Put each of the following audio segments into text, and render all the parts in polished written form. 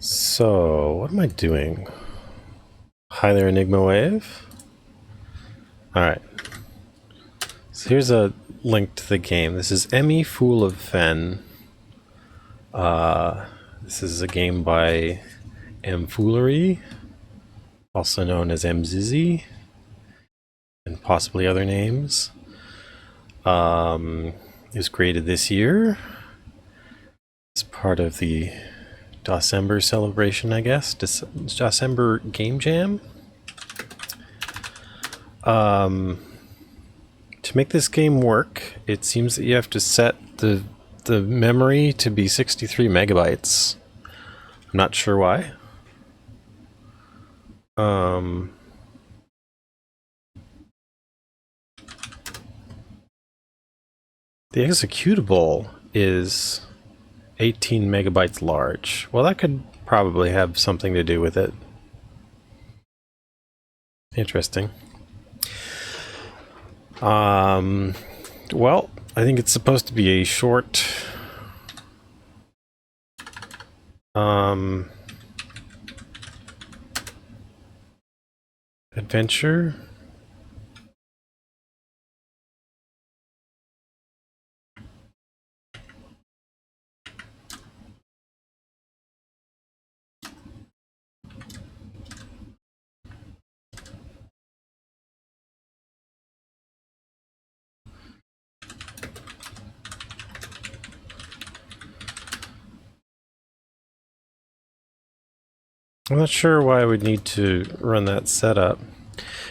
So, what am I doing? Hi there, Enigma Wave. Alright. So here's a link to the game. This is Emmy, Fool of Fen. This is a game by Emmfoolery, also known as Mzizzy, and possibly other names. It was created this year as part of the December celebration, I guess. December Game Jam. To make this game work, it seems that you have to set the memory to be 63 megabytes. I'm not sure why. The executable is 18 megabytes large. Well, that could probably have something to do with it. Interesting. Well, I think it's supposed to be a short adventure. I'm not sure why I would need to run that setup.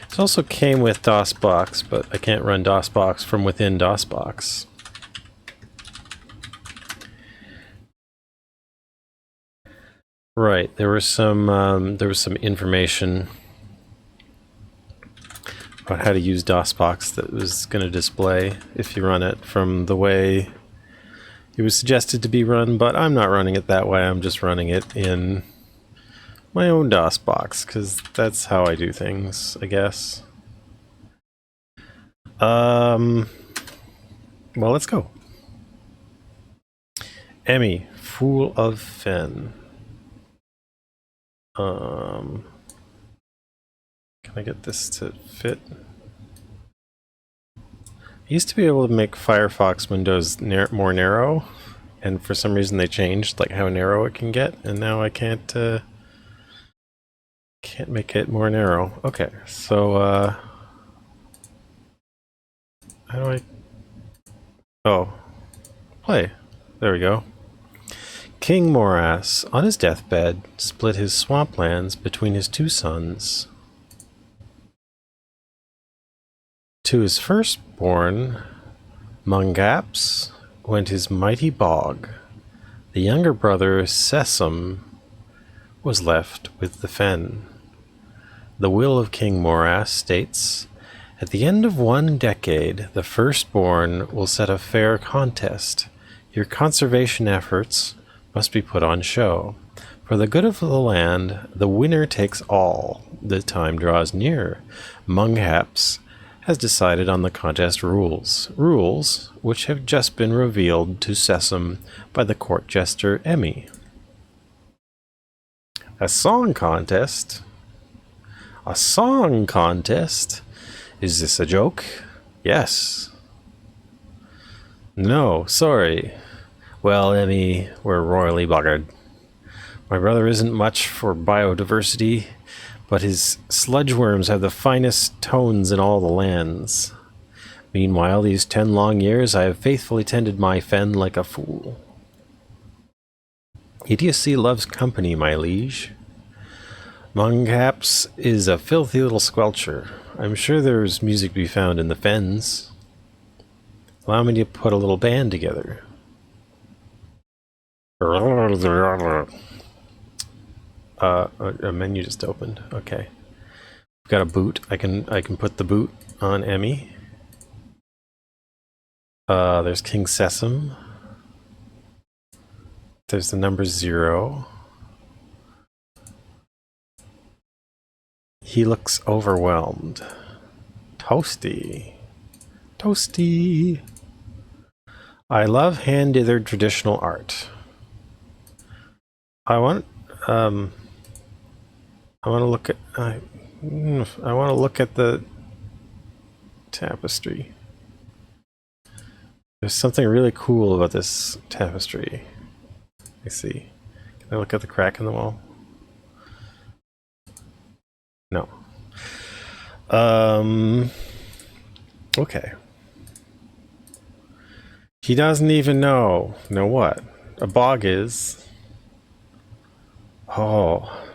It also came with DOSBox, but I can't run DOSBox from within DOSBox. Right, there was some information about how to use DOSBox that was going to display if you run it from the way it was suggested to be run, but I'm not running it that way. I'm just running it in my own DOSBox, because that's how I do things, I guess. Well, let's go. Emmy, Fool of Fen. Can I get this to fit? I used to be able to make Firefox windows more narrow, and for some reason they changed like how narrow it can get, and now I can't make it more narrow. Okay, so how do I... Oh, play. There we go. King Morass, on his deathbed, split his swamplands between his two sons. To his firstborn, Mungaps, went his mighty bog. The younger brother, Sesam, was left with the fen. The will of King Morass states, at the end of 1 decade, the firstborn will set a fair contest. Your conservation efforts must be put on show. For the good of the land, the winner takes all. The time draws near. Mungaps has decided on the contest rules. Rules which have just been revealed to Sesam by the court jester Emmy. A song contest? A song contest? Is this a joke? Yes. No, sorry. Well, Emmy, we're royally buggered. My brother isn't much for biodiversity, but his sludge worms have the finest tones in all the lands. Meanwhile, these 10 long years I have faithfully tended my fen like a fool. Idiocy loves company, my liege. Mungaps is a filthy little squelcher. I'm sure there's music to be found in the fens. Allow me to put a little band together. A menu just opened. Okay. I've got a boot. I can put the boot on Emmy. There's King Sesam. There's the number 0. He looks overwhelmed. Toasty. Toasty. I love hand-dithered traditional art. I want I want to look at I want to look at the tapestry. There's something really cool about this tapestry. I see. Can I look at the crack in the wall? No. Okay. He doesn't even know. Know what? A bog is. Oh.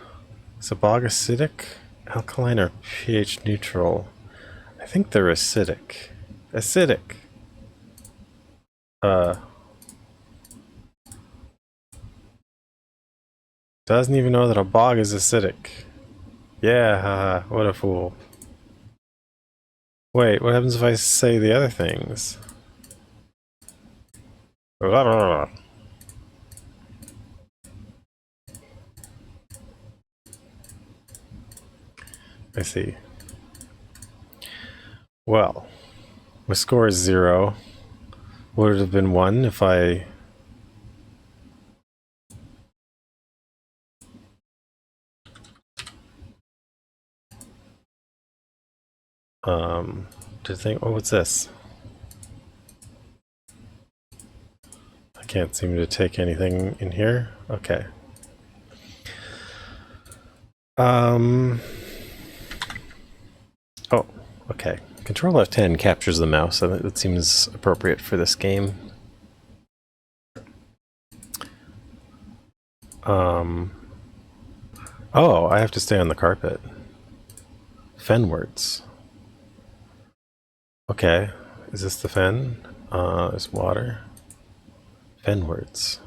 Is a bog acidic? Alkaline or pH neutral? I think they're acidic. Acidic. Doesn't even know that a bog is acidic. Yeah, what a fool. Wait, what happens if I say the other things? I see. Well, my score is 0. Would it have been 1 if I... to think, oh, what's this? I can't seem to take anything in here. Okay. Oh, okay. Control F10 captures the mouse, so that seems appropriate for this game. Oh, I have to stay on the carpet. Fenwards. Okay, is this the fen? There's water. Fenwards.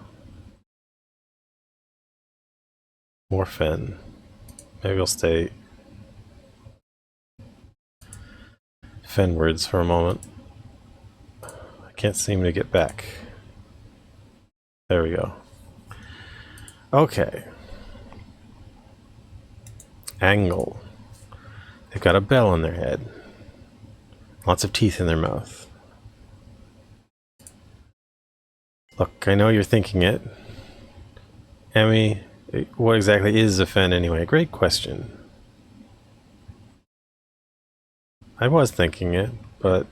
More fen. Maybe I'll stay fenwards for a moment. I can't seem to get back. There we go. Okay. Angle. They've got a bell on their head. Lots of teeth in their mouth. Look, I know you're thinking it. Emmy, what exactly is a fen anyway? Great question. I was thinking it, but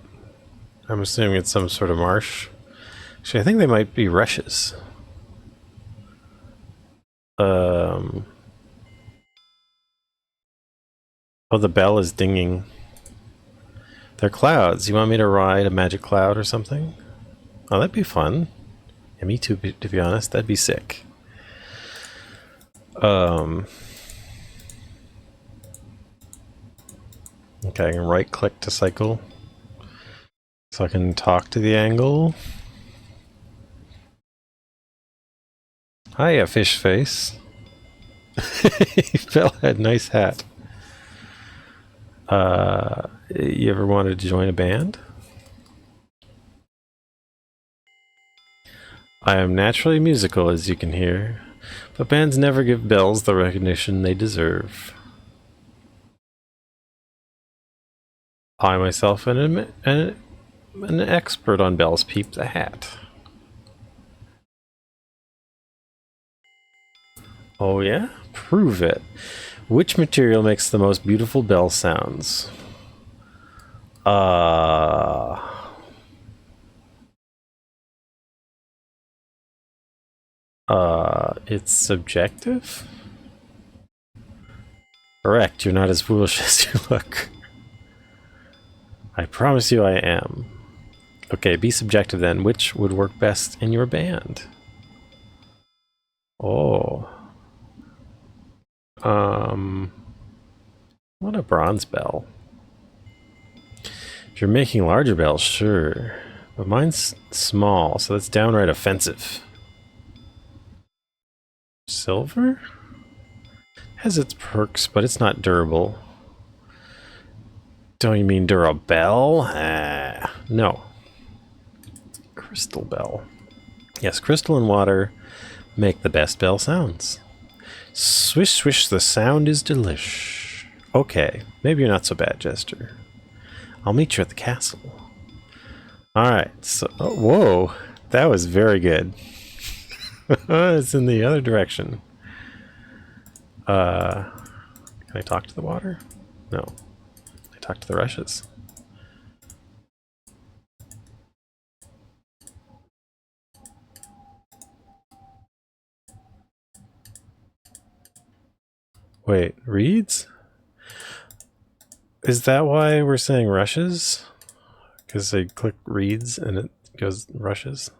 I'm assuming it's some sort of marsh. Actually, I think they might be rushes. Oh, the bell is dinging. They're clouds. You want me to ride a magic cloud or something? Oh, that'd be fun. Yeah, me too, to be honest. That'd be sick. Okay, I can right click to cycle. So I can talk to the angle. Hiya, fish face. Phil had a nice hat. You ever wanted to join a band? I am naturally musical, as you can hear, but bands never give bells the recognition they deserve. I myself am an expert on bells. Peep the hat. Oh yeah? Prove it. Which material makes the most beautiful bell sounds? It's subjective? Correct, you're not as foolish as you look. I promise you I am. Okay, be subjective then. Which would work best in your band? Oh. What a bronze bell. If you're making larger bells, sure. But mine's small, so that's downright offensive. Silver? Has its perks, but it's not durable. Don't you mean durabell? No. Crystal bell. Yes, crystal and water make the best bell sounds. Swish, swish, the sound is delish. Okay, maybe you're not so bad, Jester. I'll meet you at the castle. Alright, so... Oh, whoa! That was very good. It's in the other direction. Can I talk to the water? No. I talk to the rushes. Wait, reeds? Is that why we're saying rushes? Because I click reeds and it goes rushes.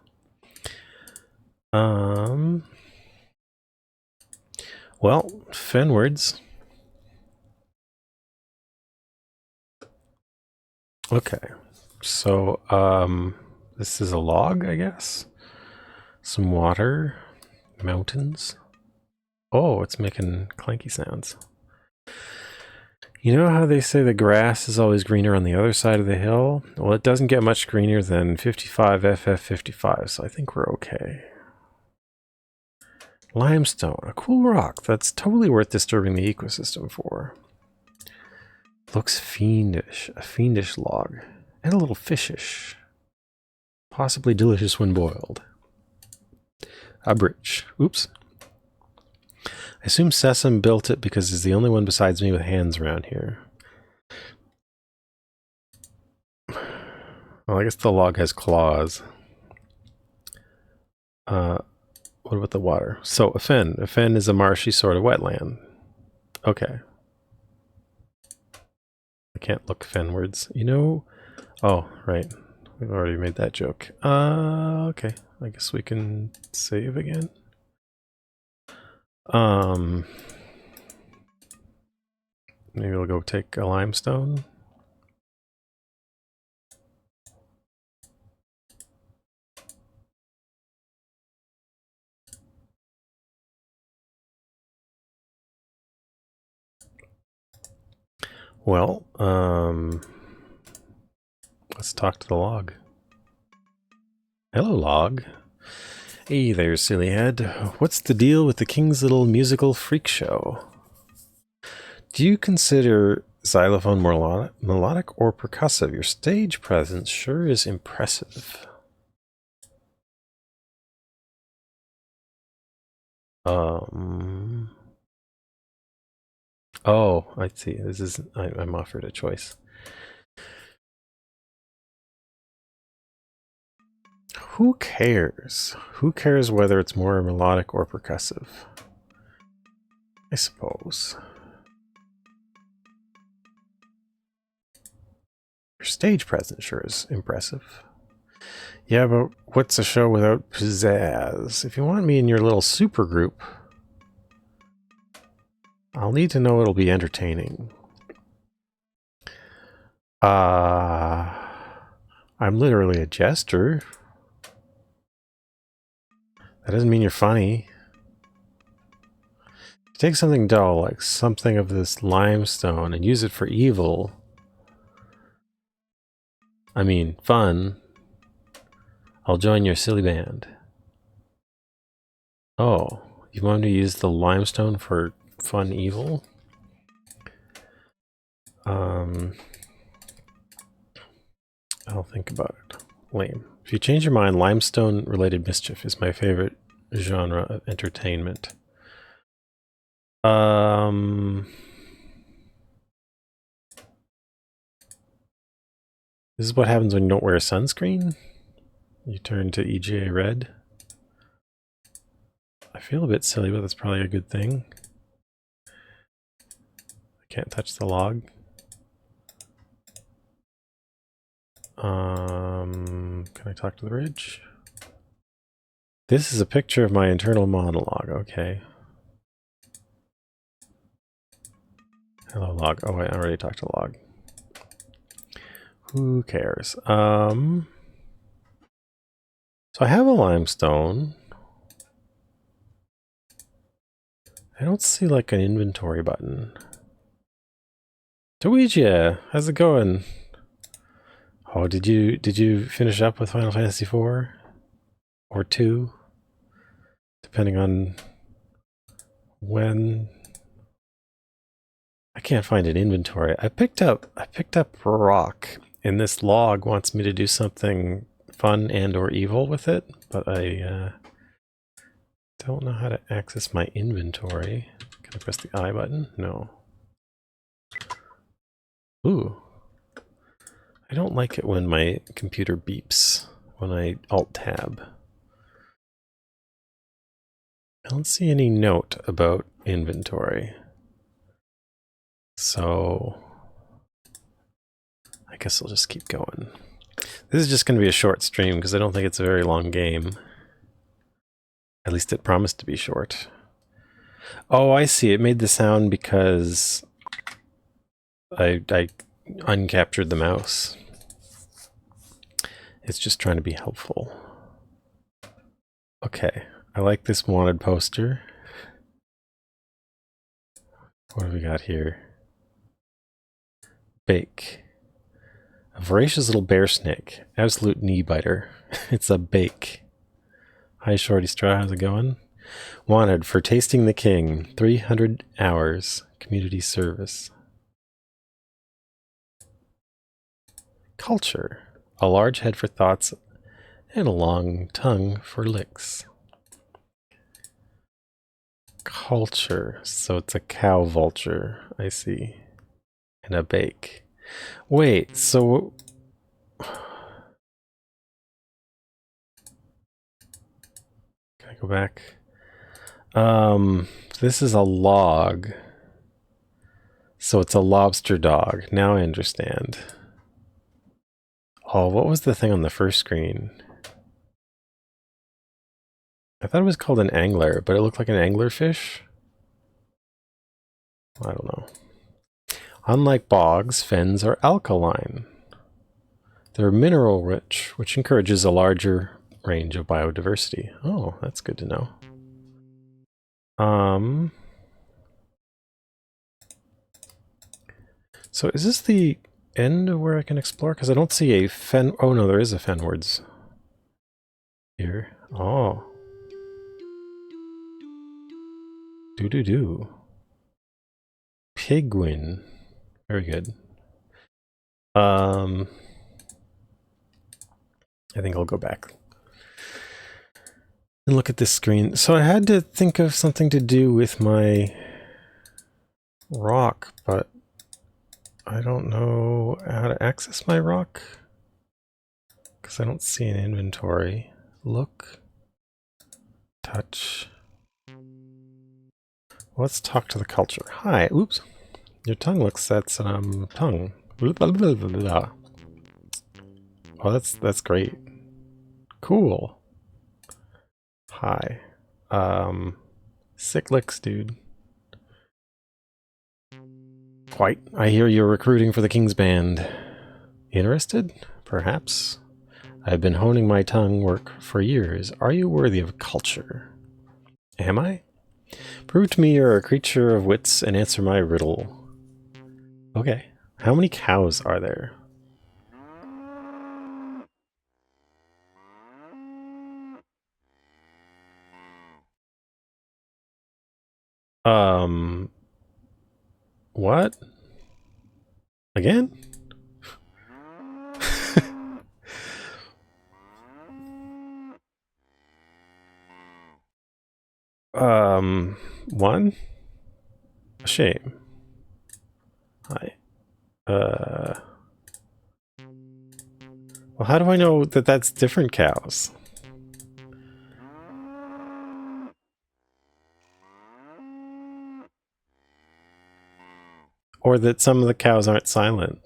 Well, Fenwards. Okay. So, this is a log, I guess. Some water, mountains. Oh, it's making clanky sounds. You know how they say the grass is always greener on the other side of the hill? Well, it doesn't get much greener than 55 FF55, so I think we're okay. Limestone, a cool rock that's totally worth disturbing the ecosystem for. Looks fiendish, a fiendish log, and a little fishish. Possibly delicious when boiled. A bridge. Oops. I assume Sesame built it because he's the only one besides me with hands around here. Well, I guess the log has claws. What about the water? So, a fen. A fen is a marshy sort of wetland. Okay. I can't look fenwards. You know... Oh, right. We've already made that joke. Okay. I guess we can save again. Maybe we'll go take a limestone. Well, let's talk to the log. Hello, log. Hey there, silly head. What's the deal with the King's Little Musical Freak Show? Do you consider xylophone more melodic or percussive? Your stage presence sure is impressive. Oh, I see. This is I'm offered a choice. Who cares? Who cares whether it's more melodic or percussive? I suppose. Your stage presence sure is impressive. Yeah, but what's a show without pizzazz? If you want me in your little super group, I'll need to know it'll be entertaining. I'm literally a jester. That doesn't mean you're funny. Take something dull, like something of this limestone, and use it for evil. I mean, fun. I'll join your silly band. Oh, you want me to use the limestone for fun evil? I'll think about it. Lame. If you change your mind, limestone-related mischief is my favorite genre of entertainment. This is what happens when you don't wear sunscreen. You turn to EGA red. I feel a bit silly, but that's probably a good thing. I can't touch the log. Can I talk to the ridge? This is a picture of my internal monologue, okay. Hello, log. Oh, I already talked to log. Who cares? So I have a limestone. I don't see like an inventory button. Luigi, how's it going? Oh, did you finish up with Final Fantasy IV? Or 2? Depending on when. I can't find an inventory. I picked up rock, and this log wants me to do something fun and or evil with it, but I don't know how to access my inventory. Can I press the I button? No. Ooh. I don't like it when my computer beeps when I Alt-Tab. I don't see any note about inventory. So I guess I'll just keep going. This is just going to be a short stream because I don't think it's a very long game. At least it promised to be short. Oh, I see. It made the sound because I uncaptured the mouse. It's just trying to be helpful. Okay, I like this wanted poster. What do we got here? Bake. A voracious little bear snake. Absolute knee biter. It's a bake. Hi, Shorty Straw. How's it going? Wanted for tasting the king. 300 hours. Community service. Culture. A large head for thoughts and a long tongue for licks. Culture. So it's a cow vulture. I see. And a bake. Wait, so... Can I go back? This is a log. So it's a lobster dog. Now I understand. Oh, what was the thing on the first screen? I thought it was called an angler, but it looked like an anglerfish. I don't know. Unlike bogs, fens are alkaline. They're mineral rich, which encourages a larger range of biodiversity. Oh, that's good to know. So is this the end of where I can explore? Because I don't see a fen. Oh no, there is a fenwards here. Oh. Do. Pigwin. Very good. I think I'll go back and look at this screen. So I had to think of something to do with my rock, but I don't know how to access my rock because I don't see an inventory. Look. Touch. Let's talk to the culture. Hi. Oops. Your tongue looks, that's tongue. Oh, that's great. Cool. Hi. Sick licks, dude. Quite. I hear you're recruiting for the King's Band. Interested? Perhaps. I've been honing my tongue work for years. Are you worthy of culture? Am I? Prove to me you're a creature of wits and answer my riddle. Okay. How many cows are there? What? Again? One? A shame. Hi. Well, how do I know that that's different cows? Or that some of the cows aren't silent?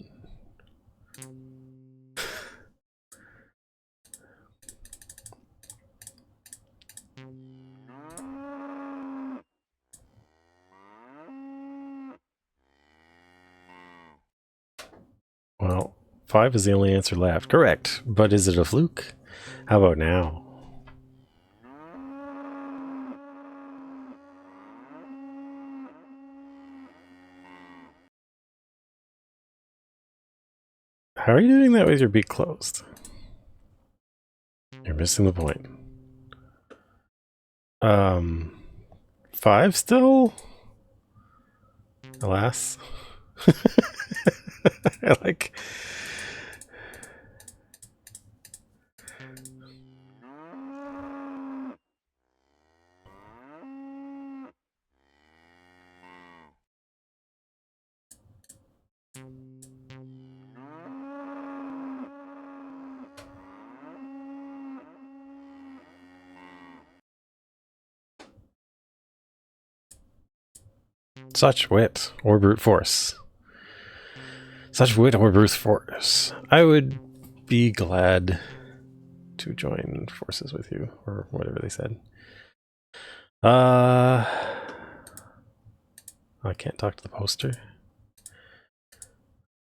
Well, 5 is the only answer left. Correct. But is it a fluke? How about now? How are you doing that with your beak closed? You're missing the point. 5 still? Alas. I like... Such wit or brute force. Such wit or brute force. I would be glad to join forces with you, or whatever they said. I can't talk to the poster.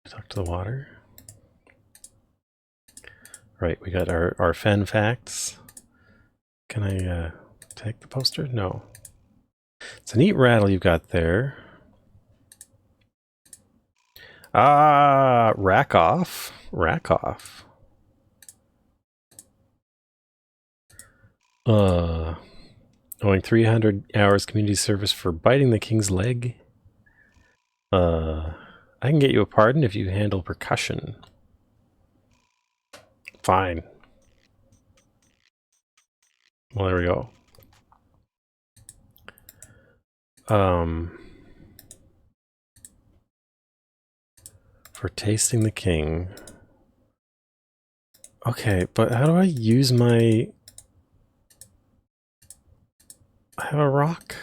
Talk to the water. Right, we got our fen facts. Can I take the poster? No. It's a neat rattle you've got there. Rack off. Rack off. Owing 300 hours community service for biting the king's leg. I can get you a pardon if you handle percussion. Fine. Well, there we go. For tasting the king. Okay, but how do I use my... I have a rock.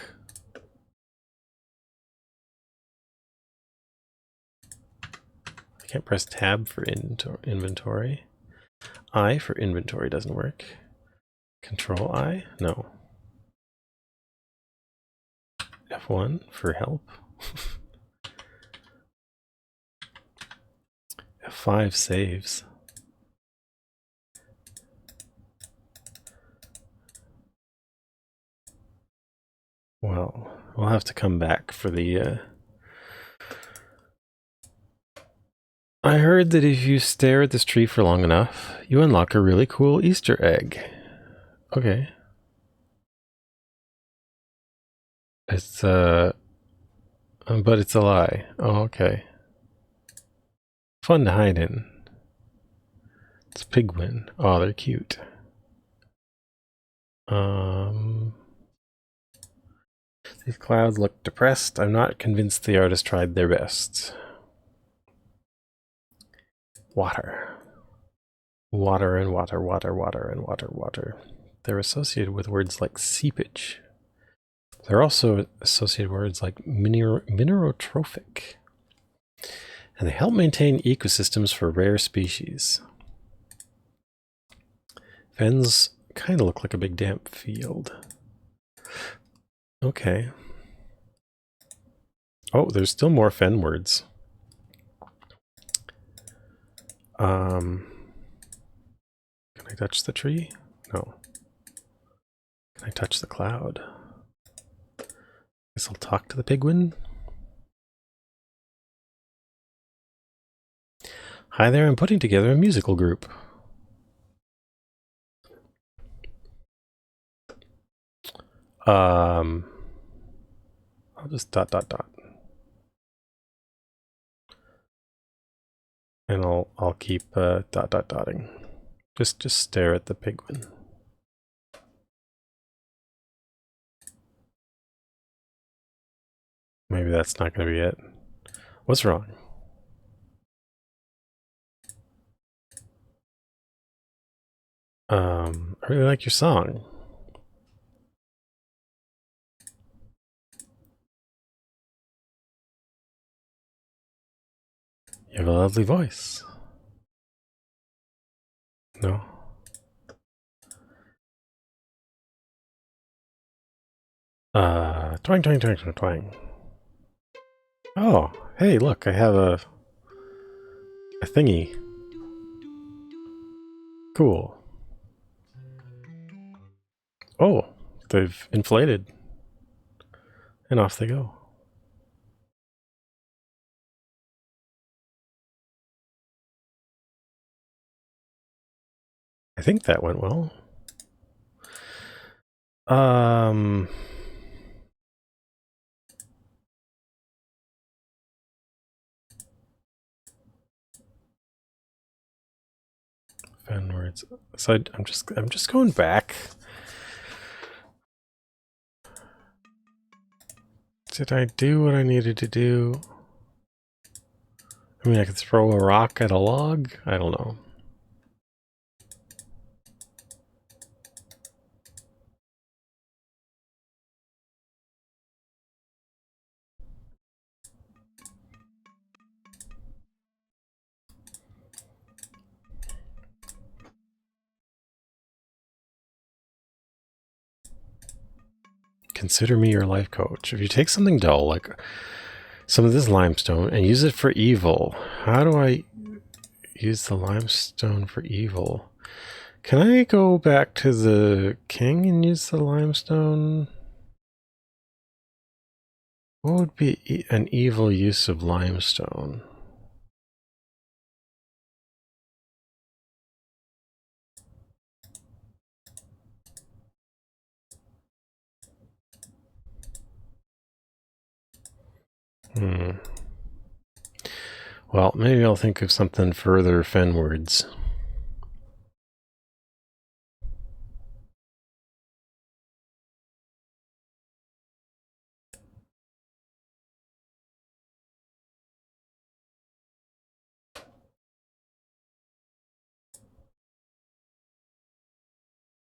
I can't press tab for inventory. I for inventory doesn't work. Control I? No. F1 for help. F5 saves. Well, we'll have to come back for the... I heard that if you stare at this tree for long enough, you unlock a really cool Easter egg. Okay. It's, but it's a lie. Oh, okay. Fun to hide in. It's Pigwin. Oh, they're cute. These clouds look depressed. I'm not convinced the artist tried their best. Water. Water and water, water, water, and water, water. They're associated with words like seepage. They're also associated with words like minerotrophic. And they help maintain ecosystems for rare species. Fens kind of look like a big damp field. Okay. Oh, there's still more fen words. Can I touch the tree? No. Can I touch the cloud? Guess I'll talk to the Pigwin. Hi there, I'm putting together a musical group. I'll just ... And I'll keep dotting. Just stare at the Pigwin. Maybe that's not going to be it. What's wrong? I really like your song. You have a lovely voice. No? Twang, twang, twang, twang, twang. Oh, hey, look, I have a thingy. Cool. Oh, they've inflated. And off they go. I think that went well. Fan words. So I'm just going back. Did I do what I needed to do? I mean, I could throw a rock at a log? I don't know. Consider me your life coach. If you take something dull, like some of this limestone, and use it for evil, how do I use the limestone for evil? Can I go back to the king and use the limestone? What would be an evil use of limestone? Well, maybe I'll think of something further fenwards.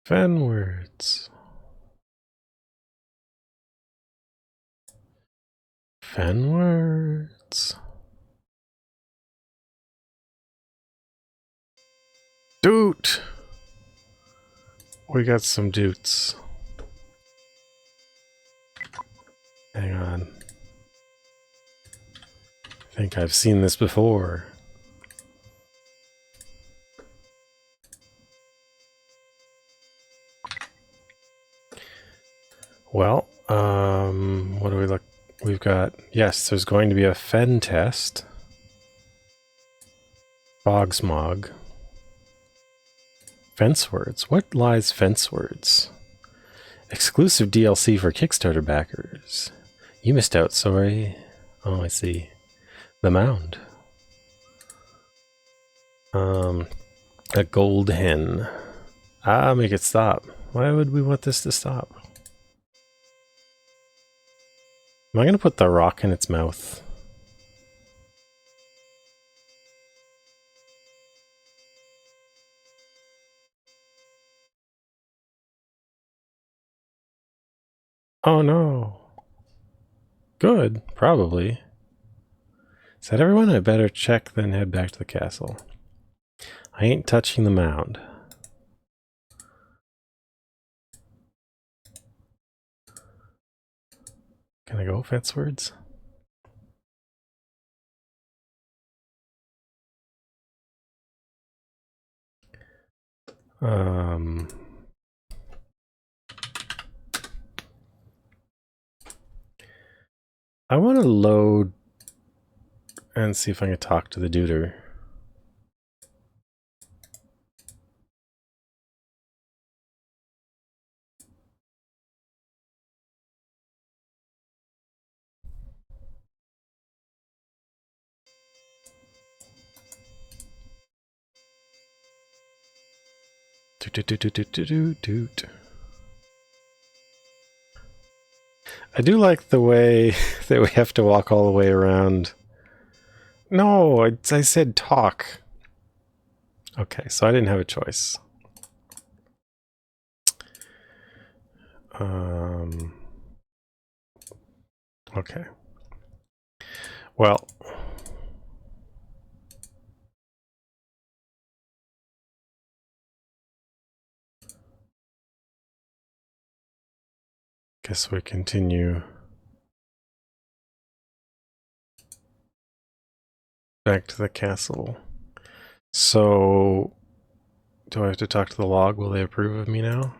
Fenwards. Fenwards. Doot! We got some doots. Hang on. I think I've seen this before. Well, what do we look? We've got, yes, there's going to be a fen test. Bogsmog. Fence words. What lies fence words? Exclusive DLC for Kickstarter backers. You missed out, sorry. Oh, I see. The mound. A gold hen. Ah, make it stop. Why would we want this to stop? Am I going to put the rock in its mouth? Oh no. Good, probably. Is that everyone? I better check, then head back to the castle. I ain't touching the mound. Can I go fence words? I want to load and see if I can talk to the duder. I do like the way that we have to walk all the way around. No, I said talk. Okay, so I didn't have a choice. Okay. Well, guess we continue back to the castle. So, do I have to talk to the log? Will they approve of me now?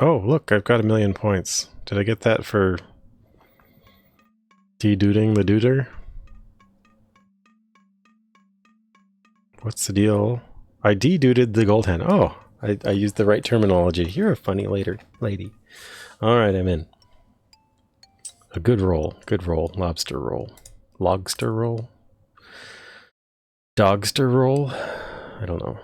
Oh, look, I've got 1,000,000 points. Did I get that for de-duding the duder? What's the deal? I de-duded the gold hen. Oh, I used the right terminology. You're a funny lady. Alright, I'm in. A good roll. Good roll. Lobster roll. Logster roll? Dogster roll? I don't know.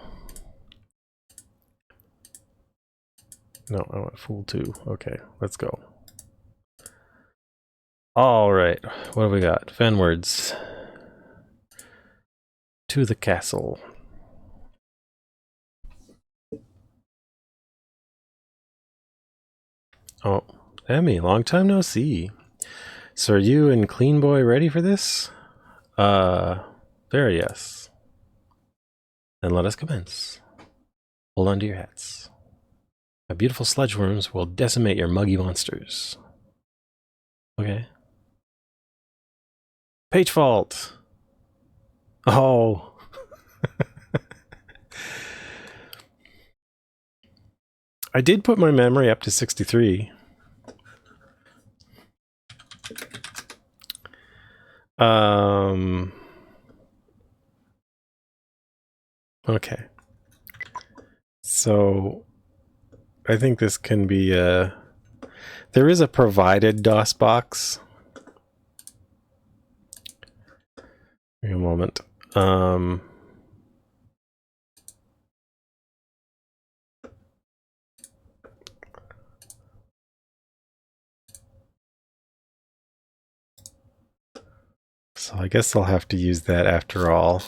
No, I want fool 2. Okay, let's go. Alright, what have we got? Fenwards. To the castle. Oh, Emmy, long time no see. So are you and Clean Boy ready for this? Very yes. Then let us commence. Hold on to your hats. My beautiful sludge worms will decimate your muggy monsters. Okay. Page fault! Oh! I did put my memory up to 63. Okay. So I think this can be there is a provided DOS box. Give me a moment. So I guess I'll have to use that after all.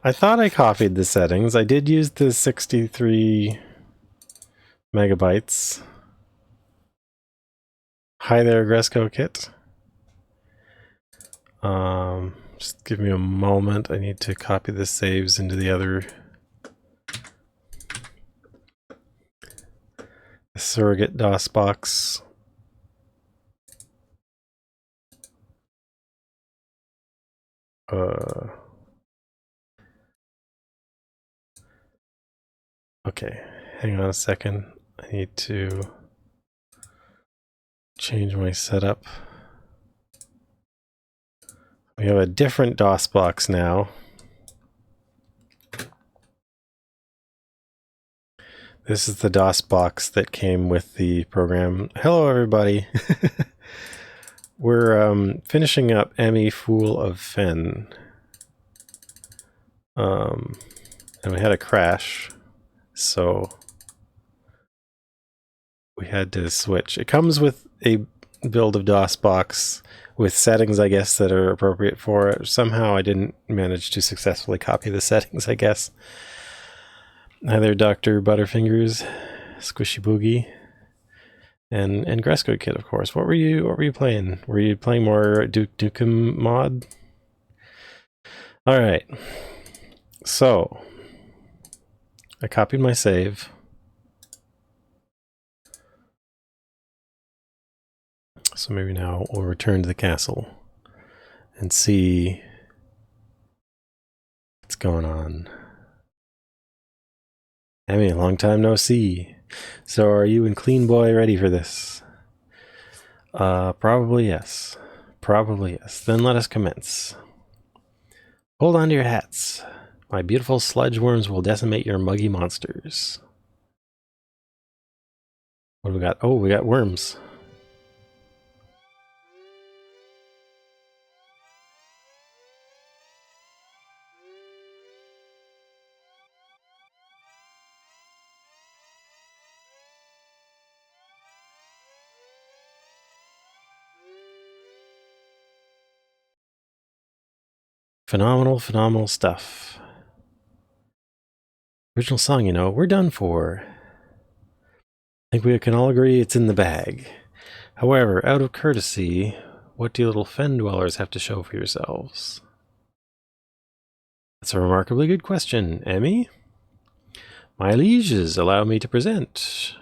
I thought I copied the settings. I did use the 63 megabytes. Hi there, Gresco Kit. Just give me a moment. I need to copy the saves into the other surrogate DOS box. Okay, hang on a second. I need to change my setup. We have a different DOS box now. This is the DOS box that came with the program. Hello, everybody. We're finishing up Emmy Fool of Fen. And we had a crash, so we had to switch. It comes with a build of DOS box with settings, I guess, that are appropriate for it. Somehow I didn't manage to successfully copy the settings, I guess. Hi there, Dr. Butterfingers, Squishy Boogie, and Gresco Kid, of course. What were you playing? Were you playing more Duke Nukem mod? All right. So I copied my save. So maybe now we'll return to the castle and see what's going on. Emmy, a long time no see. So are you and Clean Boy ready for this? Probably yes. Probably yes. Then let us commence. Hold on to your hats. My beautiful sludge worms will decimate your muggy monsters. What do we got? Oh, we got worms. Phenomenal, phenomenal stuff. Original song, you know, we're done for. I think we can all agree it's in the bag. However, out of courtesy, what do you little fen dwellers have to show for yourselves? That's a remarkably good question, Emmy. My lieges, allow me to present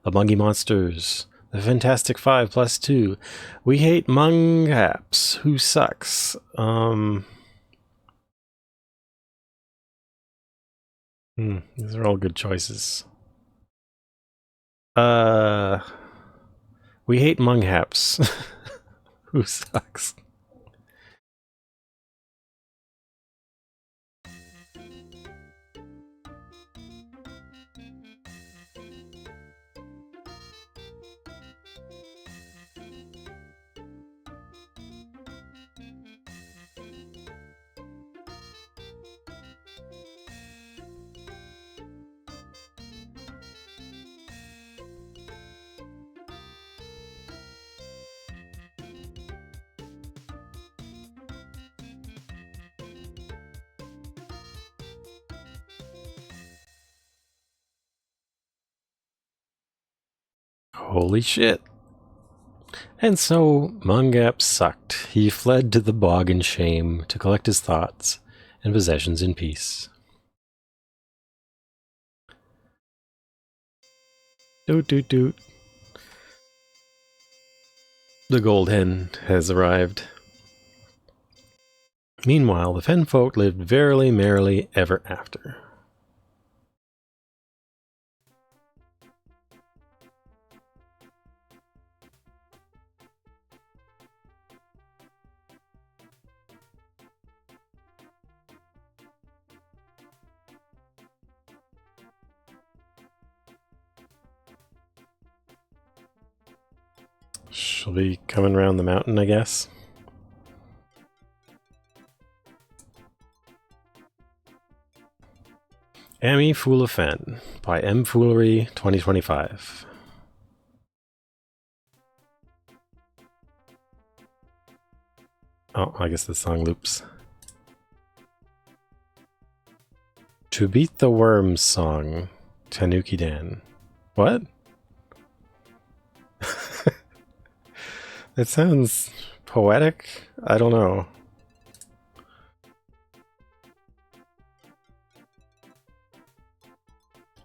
the Mungy Monsters, the Fantastic Five plus 2. We hate Mungaps, who sucks. These are all good choices. We hate Munghaps, who sucks. Holy shit. And so Mungap sucked. He fled to the bog in shame to collect his thoughts and possessions in peace. Doot doot doot. The gold hen has arrived. Meanwhile, the fen folk lived verily merrily ever after. She'll be coming around the mountain, I guess. Emmy Fool of Fen by Emmfoolery 2025. Oh, I guess the song loops. To Beat the Worms song, Tanuki Dan. What? It sounds poetic? I don't know.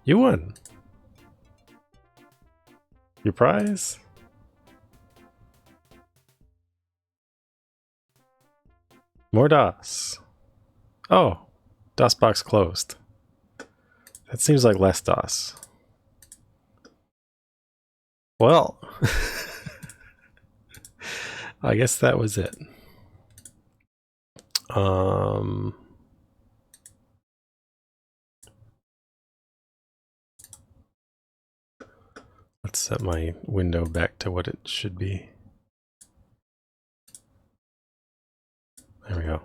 You won. Your prize? More DOS. Oh, DOS box closed. That seems like less DOS. Well, I guess that was it. Let's set my window back to what it should be. There we go.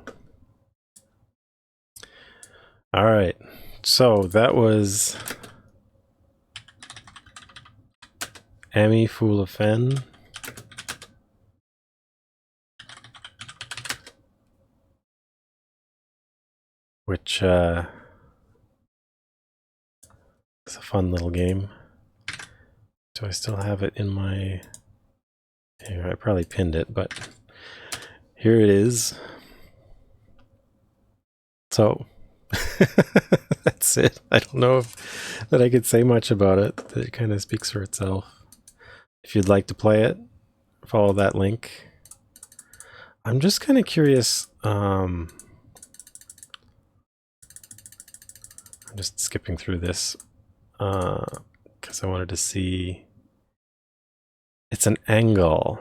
All right. So that was Emmy Fool of Fen. Which is a fun little game. Do I still have it in my... Here, I probably pinned it, but here it is. So, that's it. I don't know that I could say much about it. It kind of speaks for itself. If you'd like to play it, follow that link. I'm just kind of curious. I'm just skipping through this because I wanted to see. It's an angle.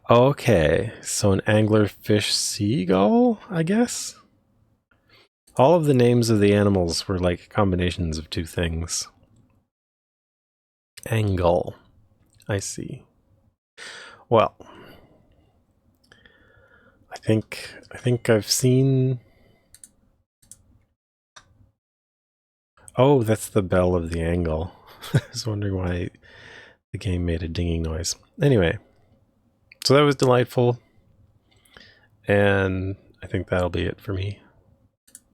Okay, so an anglerfish seagull, I guess? All of the names of the animals were like combinations of two things. Angle. I see. Well, I think I've seen... Oh, that's the bell of the angle. I was wondering why the game made a dinging noise. Anyway, so that was delightful. And I think that'll be it for me.